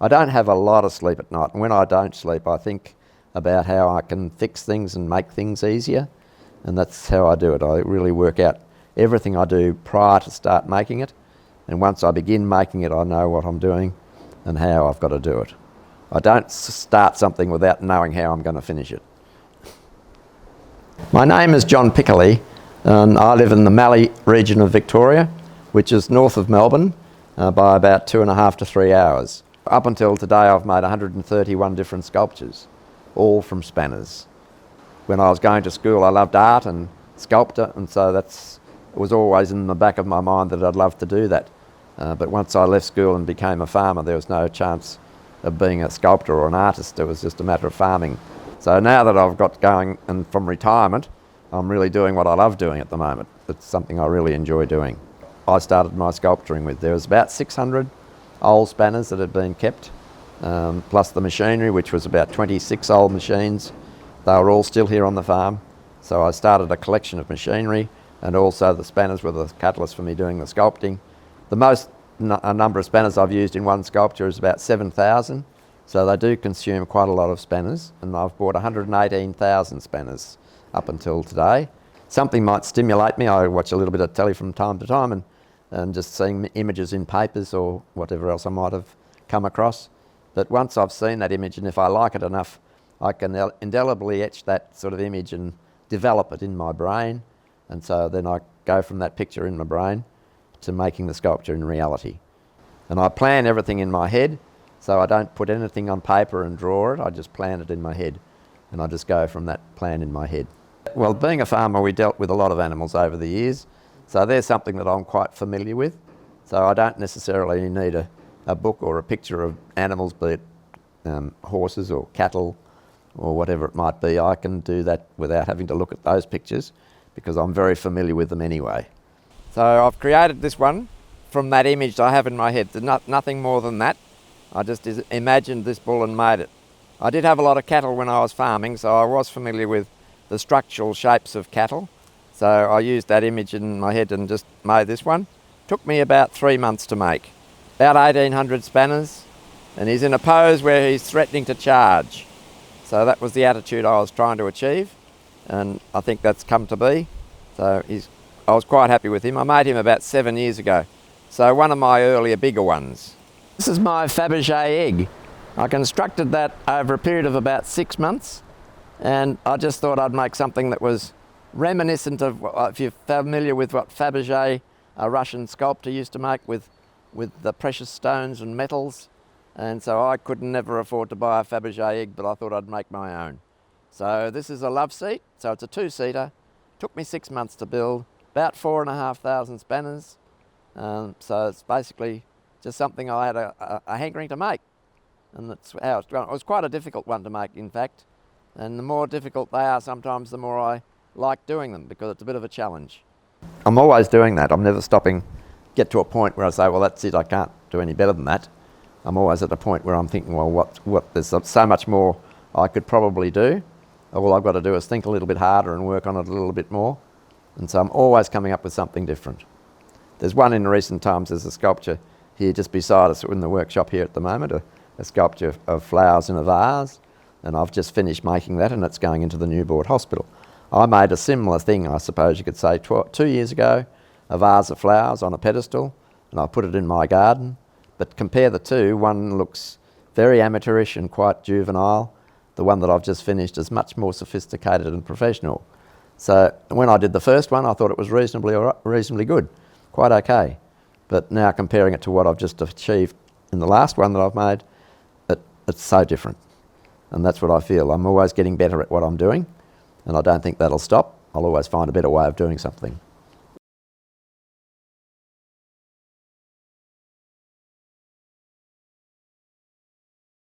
I don't have a lot of sleep at night, and when I don't sleep I think about how I can fix things and make things easier, and that's how I do it. I really work out everything I do prior to start making it, and once I begin making it I know what I'm doing and how I've got to do it. I don't start something without knowing how I'm going to finish it. My name is John Pickerley, and I live in the Mallee region of Victoria, which is north of Melbourne by about 2.5 to 3 hours. Up until today I've made 131 different sculptures, all from spanners. When I was going to school I loved art and sculpture, and so it was always in the back of my mind that I'd love to do that. But once I left school and became a farmer there was no chance of being a sculptor or an artist. It was just a matter of farming. So now that I've got going and from retirement, I'm really doing what I love doing at the moment. It's something I really enjoy doing. I started my sculpturing with, there was about 600 old spanners that had been kept, plus the machinery, which was about 26 old machines. They were all still here on the farm. So I started a collection of machinery, and also the spanners were the catalyst for me doing the sculpting. The most number of spanners I've used in one sculpture is about 7,000. So they do consume quite a lot of spanners, and I've bought 118,000 spanners up until today. Something might stimulate me. I watch a little bit of telly from time to time and just seeing images in papers or whatever else I might have come across. But once I've seen that image, and if I like it enough, I can indelibly etch that sort of image and develop it in my brain. And so then I go from that picture in my brain to making the sculpture in reality. And I plan everything in my head. So I don't put anything on paper and draw it, I just plan it in my head, and I just go from that plan in my head. Well, being a farmer we dealt with a lot of animals over the years, so they're something that I'm quite familiar with. So I don't necessarily need a book or a picture of animals, be it horses or cattle or whatever it might be. I can do that without having to look at those pictures because I'm very familiar with them anyway. So I've created this one from that image I have in my head. There's nothing more than that. I just imagined this bull and made it. I did have a lot of cattle when I was farming, so I was familiar with the structural shapes of cattle. So I used that image in my head and just made this one. Took me about 3 months to make. About 1,800 spanners, and he's in a pose where he's threatening to charge. So that was the attitude I was trying to achieve, and I think that's come to be. So I was quite happy with him. I made him about 7 years ago. So one of my earlier bigger ones. This is my Fabergé egg. I constructed that over a period of about 6 months, and I just thought I'd make something that was reminiscent of, if you're familiar with what Fabergé, a Russian sculptor, used to make with the precious stones and metals. And so I could never afford to buy a Fabergé egg, but I thought I'd make my own. So this is a love seat, so it's a 2-seater. Took me 6 months to build, about 4,500 spanners. So it's basically just something I had a hankering to make, and that's how it's gone. It was quite a difficult one to make, in fact, and the more difficult they are sometimes the more I like doing them, because it's a bit of a challenge. I'm always doing that. I'm never stopping, get to a point where I say, well, that's it, I can't do any better than that. I'm always at a point where I'm thinking, well, there's so much more I could probably do. All I've got to do is think a little bit harder and work on it a little bit more, and so I'm always coming up with something different. There's one in recent times, there's a sculpture here just beside us in the workshop here at the moment, a sculpture of flowers in a vase, and I've just finished making that, and it's going into the Newport Hospital. I made a similar thing, I suppose you could say, 2 years ago, a vase of flowers on a pedestal, and I put it in my garden. But compare the two, one looks very amateurish and quite juvenile. The one that I've just finished is much more sophisticated and professional. So when I did the first one, I thought it was reasonably good, quite okay. But now comparing it to what I've just achieved in the last one that I've made, it's so different. And that's what I feel. I'm always getting better at what I'm doing, and I don't think that'll stop. I'll always find a better way of doing something.